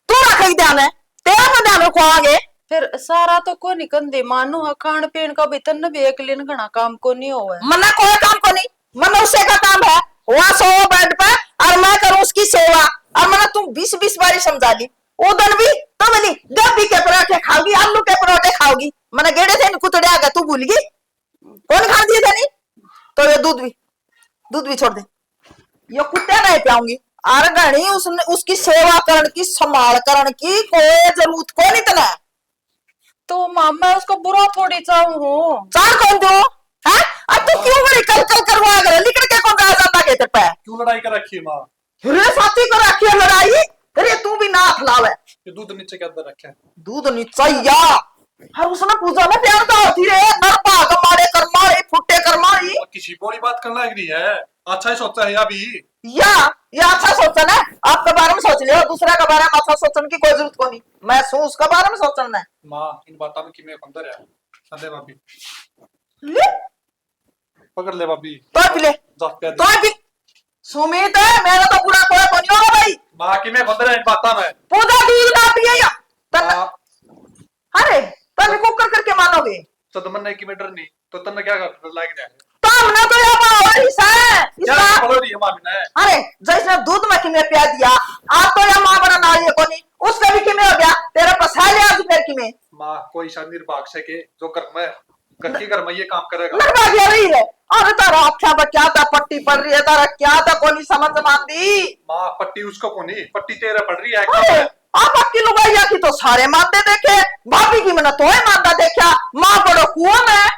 तू रखेगी ध्यान है तेरा में ध्यान रखवागे। फिर सारा तो को नहीं कंदे मानो खान पीन का भी तन भी एक लेन घना काम को नहीं होवे। मना कोई काम को नहीं मनुष्य का काम है वहां सो बेड पे और मैं करूँ उसकी सेवा और मैंने तुम 20 बारी समझा ली वो दिन भी तो मिली गोभी के पराठे खाओगी आलू के पराठे खाओगी मैंने गेड़े थे कुतड़े आ गए तू भूल गई कौन खा दिए थे नहीं तो ये दूध भी छोड़ दे ये कुत्ते नहीं पियाऊंगी और गणी उसकी सेवा करण की संभाल करण की कोई जरूरत को नहीं तना। तो माँ मैं उसको बुरा थोड़ी चाहूँ चार कौन दो है अब तू क्यों बड़ी कल करवा कर लिखड़ के कौन जाता के तेरे पे क्यों लड़ाई कर रखी है माँ। रे साथी को रखी है लड़ाई अरे तू भी ना खिलावे ये दूध नीचे के अंदर रखे दूध नीचा या हर उसने पूजा में प्यार तो होती रे नर भाग मारे कर मारे फुट्टे कर मारी किसी बोली बात करना नहीं है अच्छा ही सोचा है अभी या ये अच्छा सोचा ना आपके बारे में सोच लियो दूसरा के बारे में अच्छा सोचने की कोई जरूरत को नहीं मैं सू उसके बारे में सोचना है। माँ इन बातों में कि मैं अंदर है संदे भाभी ले पकड़ ले भाभी तो पी ले जाते तो पी सुमित मेरा तो पूरा कोई बनी होगा भाई माँ की मैं अंदर है इन बातों में पूजा दूध ना पिए या अरे तब कुकर करके मानोगे तो तुमने की मैं डर नहीं तो तुमने क्या कर लायक है तो हमने तो यहाँ रही सा क्या इसका। पकड़ रही है मामी ने? अरे जैसे दूध में किमे प्यार दिया, आप तो या माँ बना नारियल को नहीं, उसका भी किमे हो गया, तेरा पसा ले आज फिर किमे। माँ कोई सा निर्भाग से के जो घर में ये काम करेगा। लगवा गया रही है। अरे तारा अच्छा क्या था, पट्टी पड़ रही है तारा, क्या था कोनी समझ मानदी। माँ पट्टी उसको को नहीं, पट्टी तेरा पड़ रही है। अरे आप आपकी लुगाइया की तो सारे मानते देखे, भाभी की मैंने तो मानता देखा, माँ बड़ो कुआं में।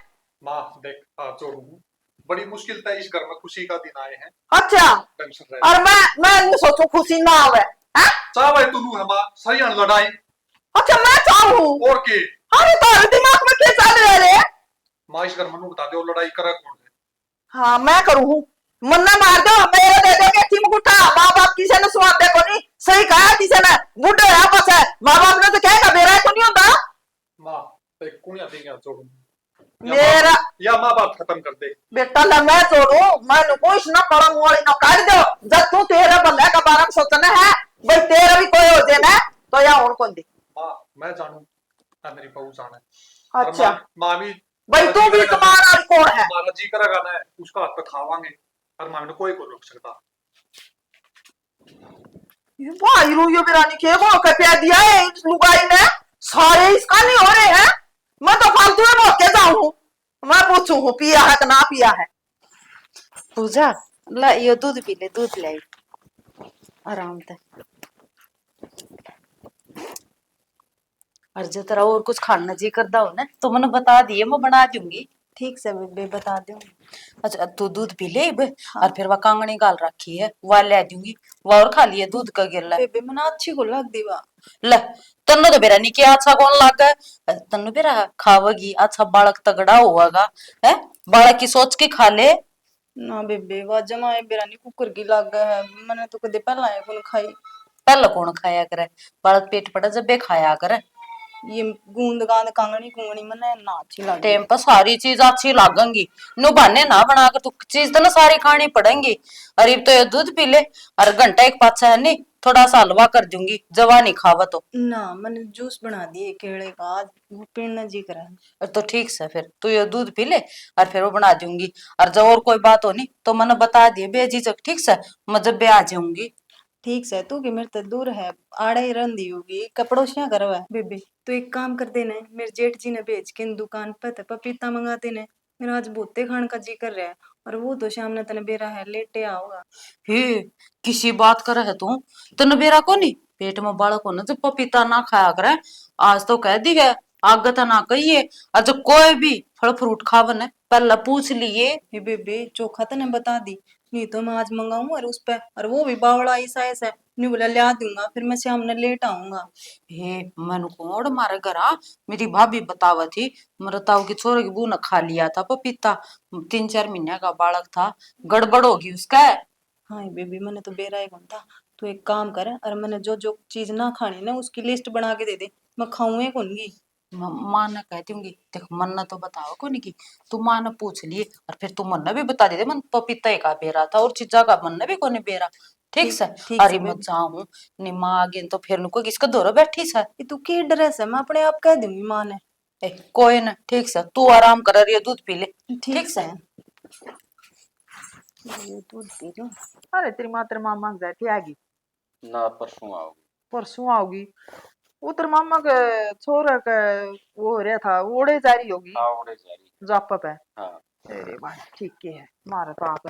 माँ देख हाथ जोड़ू, बड़ी मुश्किल था इस घर में खुशी का दिन आए हैं। अच्छा टेंशन रहे। और मैं नहीं सोचू खुशी ना आवे हैं? चाहे तू है माँ सही लड़ाई। अच्छा मैं चाहूँ और के अरे तारे दिमाग में क्या चल रहा है? माँ इस घर में बता दे लड़ाई करे कौन है? हाँ मैं करूँ, मन्ना मार दो मेरे दे देंगे चिमकुटा, माँ बाप किसी ने सुना देखो नहीं, सही कहा किसी ने, बूढ़े है बस है, माँ बाप ने तो कहेगा मेरा तो नहीं होता। माँ देख कुनिया देंगे हाथ जोड़ू, मेरा या माँ बाप खत्म कर दे। बेटा ला मैं छोड़ू, मैं कोई ना पढ़ू वाली ना काट दो, जब तू तेरे बल्ले का बारे में सोचना है, भाई तेरा भी कोई हो जाए ना तो या और कौन दी। माँ मैं जानू ना मेरी बहू जाने। अच्छा माँ भी भाई तू भी तुम्हारा कौन है? हमारा जी करेगा ना उसका हाथ पे खावांगे, और माँ ने कोई को रोक सकता। भाई रूयो बिरानी के को कपिया दिया है इस लुगाई ने, सारे इसका नहीं हो रहे हैं, मैं तो फालतू में मौके जाऊं, मैं पूछू हूँ पिया है कि ना पिया है। पूजा ला यो दूध पी ले, दूध ले आराम से। और जो तेरा और कुछ खाना जी करता हो ना तो मैंने बता दिए, मैं बना दूंगी। ठीक से बेबे बता दूंगी। अच्छा तू दूध पी ले अब, और फिर वह कांगनी गाल रखी है वह ले दूंगी, वह और खा लिए दूध का गिरला। बेबे मना अच्छी को लग दी वा ले, तन्नो तो बेरा नहीं किया अच्छा कौन लग गया, तन्नो बेरा खावगी अच्छा बालक तगड़ा होगा है, बालक की सोच के खा ले ना। बेबे वह जमाए बेरा नहीं कुकर की लग गया है, मैंने तो कदे पहला है कौन खाई, पहला कौन खाया करे, बालक पेट पड़ा जब बे खाया करे। ये गूंद गांद कांगनी कुंगनी मने ना अच्छी लगे, टेम पर सारी चीज अच्छी लागेंगी, नो बहाने ना बनाकर तू चीज तो ना सारी खानी पड़ेंगी। अरे तो ये दूध पी ले, और घंटा एक पाछा है नहीं थोड़ा सा हलवा कर दूंगी जवानी खावा तो ना, मैंने जूस बना दिए केले का, आज वो पीना जी करा। तो ठीक से फिर तू ये दूध पी ले और फिर वो बना दूंगी, और जब और कोई बात हो नहीं तो मैंने बता दिए बेझिझक, ठीक से मैं जब बे आ जाऊंगी। ठीक से तू कि मेरे तो दूर है, आड़े ही रंदी होगी कपड़ोशियां करवा बेबे, तो एक काम कर देना, मेरे जेठ जी ने भेज के दुकान पर तो पपीता मंगा देने, मेरा आज भुट्टे खाने का जी कर रहा है, और वो तो शाम ने तने बेरा है लेटे आओगा। हे किसी बात कर है तू, तने बेरा को नहीं पेट में बालक हो ना जो पपीता ना खाया करे, आज तो कह दी है आगे तो ना कहिए, और जो कोई भी फल फ्रूट खावन है पहला पूछ लिए। हे बेबे चोखा तो ने बता दी, नहीं तो मैं आज मंगाऊंगा और उस पे, और वो भी बावड़ा ऐसा ऐसा नहीं बोला ला दूंगा, फिर मैं शाम ने लेट आऊंगा। हे मन को मारे घरा मेरी भाभी बतावा थी, मेरे ताऊ की छोरे की बू ने खा लिया था पपीता, 3-4 महीने का बालक था, गड़बड़ होगी उसका। हाँ बेबी मैंने तो बेरा ही कौन था, तू एक काम कर और मैंने जो जो चीज ना खानी ना उसकी लिस्ट बना के दे दे, मैं खाऊंगी कौनगी। माँ ने कह दूंगी देख मन ने तो बताओ कौन की, तू माँ ने पूछ लिए और फिर तू मन ने भी बता दे मन पपीता का बेरा था और चीजा का मन ने भी कोने बेरा, ठीक से। अरे मैं जाऊं नहीं माँ आगे तो फिर नुको किसका दौरा बैठी सा, तू की ड्रेस है मैं अपने आप कह दूंगी माँ ने। कोई ना ठीक से तू आराम कर रही है दूध पी ले, ठीक से दूध पी लो। अरे तेरी माँ तेरे मामा के जाती आएगी ना परसों आओगी। परसों आओगी, वो तेरे मामा के छोरा के वो हो रहा था ओड़े जा रही होगी, हाँ उड़े जा रही। जॉब पे। हाँ अरे भाई ठीक है, मारा तो आप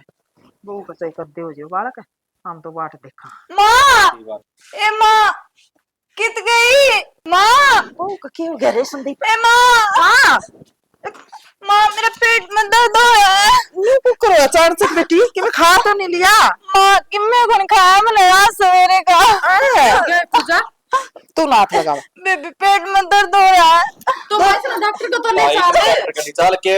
बहू का सही कर दे जो बालक है, हम तो बाट देखा। माँ ए माँ कित गई माँ, बहू का क्यों गया रे संदीप? ए माँ हाँ माँ मेरे पेट में दर्द हो रहा है। नी कुकर अचानक से बेटी कि मैं खा तो नहीं लिया माँ, कि मैं कौन खाया मैंने आज सवेरे का। क्या पूजा तू नाथ लगा बेबी पेट में दर्द हो रहा है, तो वैसे डॉक्टर को तो ले जा रहे। चल के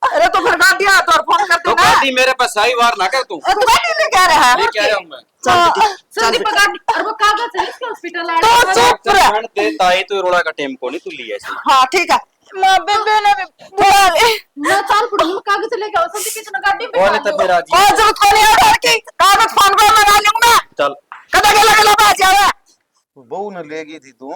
अरे तो फिर गाड़ी आ तो फोन कर तो दूंगा। गाड़ी मेरे पास आई वार ना कर तू, तू गाड़ी ले क्या रहा है? लेके आया हूं मैं। चल बेटी संदीप का और वो कागज है इसके हॉस्पिटल आया तो चुप रह। ठंड दे ताई तो रोड़ा का टेम को नहीं तू लिया ऐसे। हाँ ठीक है माँ बेबे ने भी बुला ले, मैं चाल पड़ूंगी कागज लेके आओ संदीप कितना गाड़ी में कौन है तब मेरा जी? और जरूरत को नहीं है घर की, कागज फोन को लगा लूंगा। चल कदा के लगे लगा जावे। बहू ने ले गई थी तू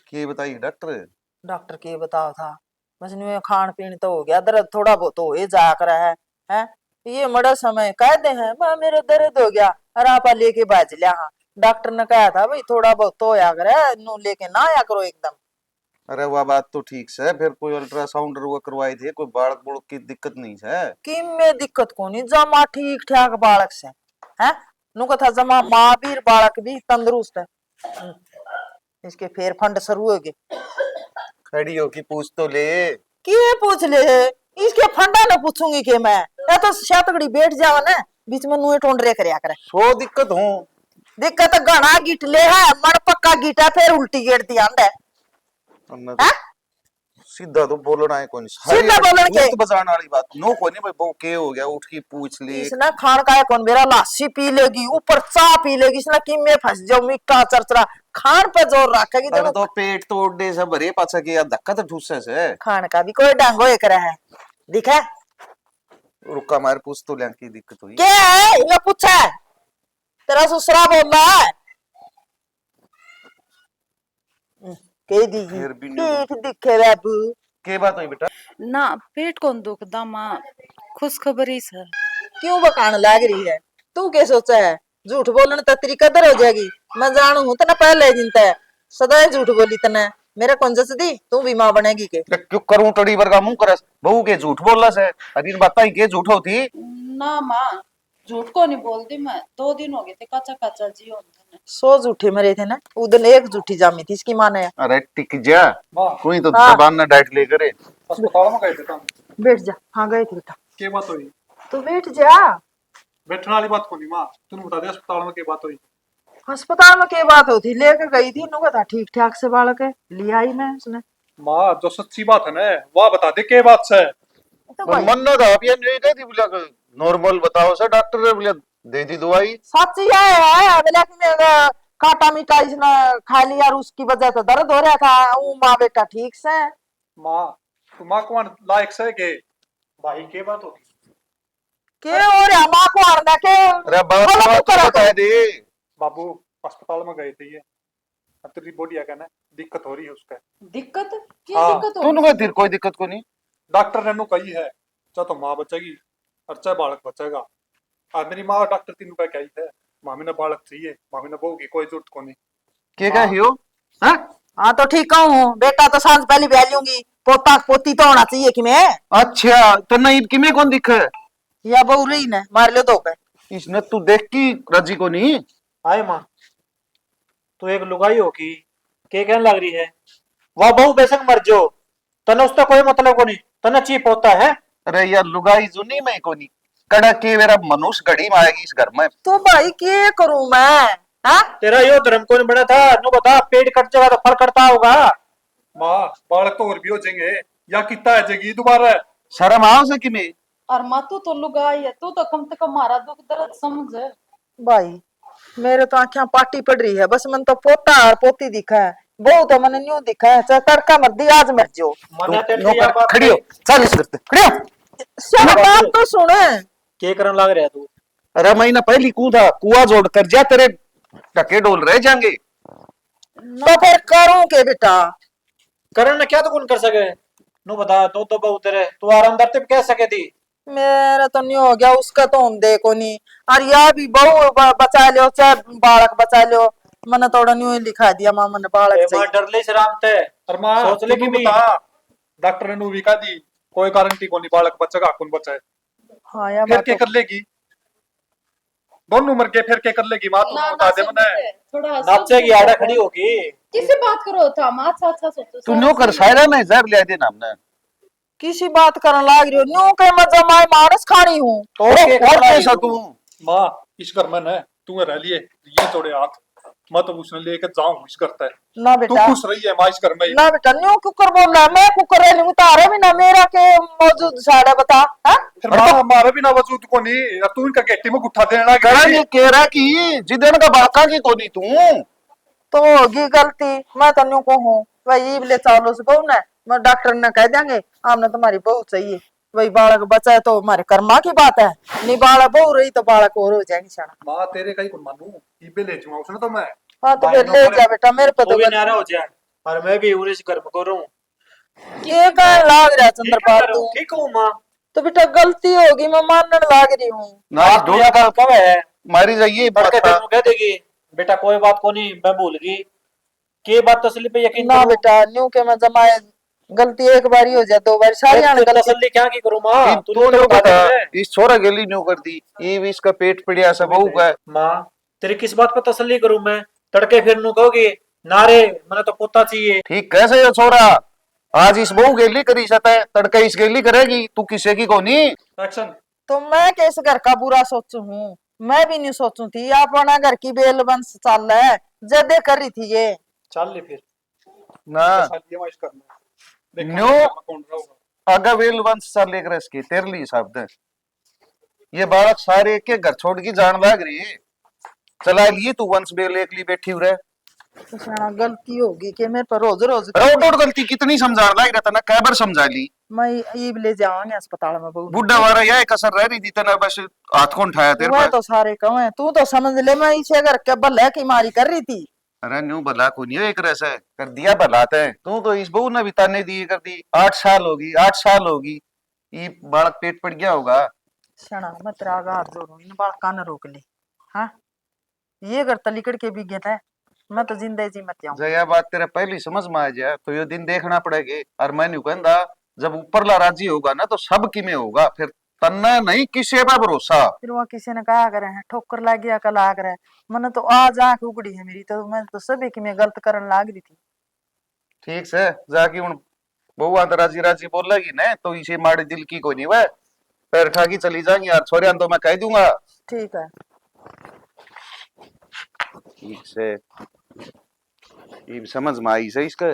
के बताई डॉक्टर? डॉक्टर के बताओ था बस न्यू खान पीन तो हो गया, दर्द थोड़ा बहुत हो ही जाया कर है ये बड़ा समय कहते हैं माँ मेरा दर्द हो गया और आप लेके बाज लिया। हाँ डॉक्टर ने कहा था भाई थोड़ा बहुत तो आया करे नू लेके ना आया करो एकदम। अरे वह बात तो ठीक है, फिर कोई अल्ट्रासाउंड वो करवाए थे, कोई बालक बुड़क की दिक्कत नहीं है। कि में दिक्कत को नहीं जमा ठीक ठाक बालक से है नु कथा जमा महावीर बालक भी तंदुरुस्त है। इसके फेर फंड शुरू हो गए। खड़ी हो की पूछ तो ले। के पूछ ले इसके फंडा ना पूछूंगी के मैं या तो शातकड़ी बैठ जाओ ना बीच में नुए टोंडरे करया करे। सो दिक्कत हूँ दिक्कत घना गिट ले है मन पक्का गिटा फिर उल्टी गेट दी आंदा है। सीधा तो बोलना है कौन सीधा बोलन के बजाने वाली बात नो कोई नहीं भाई वो के हो गया उठ की पूछ ले। इसने खान का है कौन मेरा लासी पी लेगी ऊपर चा पी लेगी इसने कि मैं फंस जाऊं मीठा चरचरा खान पे जोर रखेगी अरे तो पेट तोड़ से भरे पाछा के धक्का तो ठूसे से खान का भी कोई डांगो एक रहा है दिखा। रुका मार पूछ तो ले की दिक्कत हुई क्या है ये पूछा है तेरा ससुरा बोल रहा है कह दी ठीक दिखे बाबू। के बात हुई बेटा? ना पेट कौन दुखदा माँ खुशखबरी सर। क्यों बकान लाग रही है तू क्या सोचा है झूठ बोलने तो तेरी कदर हो जाएगी। मैं जानू हूं तना पहले दिन तय सदा झूठ बोली तने मेरा कौन जस दी तू भी मां बनेगी के। क्यों करूं टड़ी वर्गा मुंह करस बहू के झूठ बोलला से अभी बताई के झूठ होती ना माँ झूठ को नहीं बोलती मैं 2 दिन हो गए थे कच्चा कच्चा जी होते 100 झूठे मरे थे ना उधर एक झूठी जामी थी इसकी माँ ने। अरे टिक जा कोई तो हाँ। जबान ना डाइट ले करे। अस्पताल में गए थे तुम? बैठ जा। हाँ गए थे बेटा के बात हुई? तू बैठ जा। बैठने वाली बात को नहीं माँ, तूने बता दिया अस्पताल में के बात हुई। अस्पताल में के बात होती लेकर गई थी नुका था ठीक ठाक से बालक है ले आई मैं उसने। माँ जो सच्ची बात है ना वह बता दे के बात से। तो भाई मन ना था अभी नहीं दे दी बोला नॉर्मल बताओ सर डॉक्टर ने बोला दे दी दवाई। सच्ची है बोला कि मैं काटा मीठा इसने खा लिया और उसकी वजह से दर्द हो रहा था वो माँ बेटा ठीक से। माँ तुम माँ कौन लायक से के भाई के बात होगी के हो रहा माँ को आरना के अरे बात तो बता दे। बाबू अस्पताल में गए थे ये अब तेरी बॉडी क्या ना दिक्कत हो रही है उसका। दिक्कत क्या हाँ, दिक्कत तूने कोई दिर कोई दिक्कत को नहीं डॉक्टर ने नु कही है चाहे तो माँ बचेगी और चाहे बालक बचेगा। आज मेरी माँ डॉक्टर तीनों का क्या ही है मामी ने बालक चाहिए मामी ने बहू की कोई जरूरत को नहीं। के का हियो हाँ तो ठीक हूँ बेटा तो सांझ पहले ब्याह लूंगी पोता पोती तो होना चाहिए कि मैं। अच्छा तो नहीं किमे कौन दिख है या बहू रही ने मार लो दो पे इसने तू देख की रजी को नहीं आए माँ तू एक लुगाई हो की के कहने लग रही है वह बहु बेशक मर जो तना उसका कोई मतलब को नहीं तना चीप होता है। अरे यार लुगाई जुनी में को नहीं कड़ा के मेरा मनुष्य घड़ी में आएगी इस घर में। तो भाई क्या करूं मैं हाँ तेरा यो धर्म कौन बना था नो बता पेट कट जाएगा तो फल कटता होगा। माँ बालक तो और भी हो जाएंगे या कितना आ जाएगी दोबारा। शर्म आओ से कि मैं और माँ तू तो लुगाई है तू तो कम से कम हमारा दुख दर्द समझ। भाई मेरे तो आंखें पाटी पड़ रही है बस मन तो पोता और पोती दिखा है वो तो मैंने न्यू दिखा है चाहे तड़का मर दी आज मर जो मना तेरी यार बात खड़ी हो चल इस करते खड़ी हो। सब बात तो सुने के करन लग रहा तू। अरे महीना पहली कूदा कुआ जोड़ कर जा तेरे टके डोल रह जाएंगे। तो फिर करूं के बेटा करन क्या तो कौन कर सके नो बता तो बहुत तेरे तू आराम दरते कह सके थी। मेरा तो नहीं हो गया उसका तो हम देखो नहीं और यह भी बहू बचा लो चाहे बालक बचा लो मैंने थोड़ा न्यू लिखा दिया माँ मैंने बालक मां डर ले शराम ते और माँ सोच ले कि भी डॉक्टर ने भी कहा दी कोई गारंटी को नहीं बालक बचेगा कौन बचाए हाँ यार फिर क्या कर लेगी दोनों मर के फिर क्या कर लेगी माँ तुम बता दे मैंने थोड़ा नाचेगी आड़ा खड़ी होगी किसी बात करो था माँ अच्छा अच्छा सोचो तू नो कर सायरा में जहर ले दे नाम ने किसी बात करने लाग रही हो न्यू के मजा मैं मारस खानी हूँ तो और कैसा तू माँ इस घर में न तू रह लिए ये तोड़े हाथ मैं तो उसने लेकर जाऊं इस करता है ना तू बेटा खुश रही है माँ इस घर में ना बेटा न्यू कुकर बोल रहा है मैं कुकर रह लूँ तारे भी ना मेरा के मौजूद साड़ा बता हाँ फिर माँ हमारा भी ना वजूद को नहीं तू इनका गेटी में गुट्ठा देना करा ये कह रहा कि जिदन का बाका की को नहीं तू तो होगी गलती मैं तो न्यू को हूँ वही ले चालो से बहू ना मैं डॉक्टर ने कह देंगे आपने तुम्हारी बहू चाहिए वही बालक बचा तो हमारे कर्मा की बात है नहीं बालक बहू रही तो बालक और हो जाएंगे सारा। माँ तेरे कहीं को मानू इबे ले जाऊंगा उसने तो मैं हाँ तो फिर ले जा बेटा मेरे पे वो तो भी नारा हो जाए और मैं भी उन्हें कर्म करूं ये कह लाग रहा चंद्रपाल तू ठीक हूँ माँ तो बेटा गलती होगी, मैं मानने लाग रही हूँ। ना आप तो यार कब है मारी जाइए बड़के तेनू कह देगी बेटा कोई बात को नहीं मैं भूल गई के बात तसली पे यकीन ना करो बेटा न्यू के मैं जमाए गलती एक बारी हो जाए, 2 बार सारी आने फिर गलती। तसल्ली क्या की करूं मां तू तूने न्यू तो बता बता दे इस छोरा गेली न्यू कर दी, ये भी इसका पेट पड़िया सब बहू का। मां तेरी किस बात पे तसल्ली करूं मैं तड़के फिर नू कहोगे नारे मैंने तो पोता चाहिए ठीक कैसे ये छोरा आज इस बहू गेली करी सकता है, तड़के इस गेली करेगी, तू किसे की कोनी। एक्शन। तो मैं कैसे घर का बुरा सोचू हूँ? मैं भी नहीं सोचू थी, अपना घर की बेल वंश चल है, जदे कर रही थी ये। चल ले फिर ना ये वाइस करना है। देखना न्यू है कौन रहा अगर वेल वंश चल लेकर इसकी तेरे लिए शब्द ये बालक सारे के घर छोड़ के जान लाग रही है, चला लिए तू वंश बेल एक ली बैठी हुए तो साला गलती होगी कि मेरे पर रोज रोज रोड गलती कितनी समझा लाग रहा था ना, कै बार समझा ली। मैं ये ले जाऊंगे अस्पताल में बहू। बुढ़ा वाला यह कसर रह रही थी तना बस हाथ कौन उठाया तेरे मैं पर। तो सारे कहूँ हैं, तू तो समझ ले, मैं इसे घर के भले की मारी कर रही थी। अरे न्यू भला को नहीं एक रैसा कर दिया भला तै, तू तो इस बहू ने भी ताने दिए कर दी। 8 साल होगी 8 साल होगी ये बालक पेट पड़ गया होगा। शना मैं तेरा आगा हाथ जोड़ू, इन बालका न रोक ले। हाँ ये घर तलिकड़ के भी गया है, मैं तो जिंदा जी मत जाऊं। जया बात तेरा पहली समझ में आ जाए तो ये दिन देखना पड़ेगा। और मैं न्यू कहंदा जब ऊपरला राजी होगा ना तो सब की में होगा, फिर तन्ना नहीं किसी पर भरोसा। फिर वहाँ किसी ने कहा करे हैं ठोकर लाग गया कल आग रहा है, मैंने तो आज आंख उगड़ी है मेरी, तो मैं तो सभी की मैं गलत करने लाग रही थी। ठीक से जाके उन बउआ तो राजी राजी बोल लगी ना तो इसे मारे दिल की कोई नहीं वह पैर उठा के चली जाएंगी यार छोरिया तो मैं कह दूंगा। ठीक है। ठीक से ये समझ में आई सही इसका।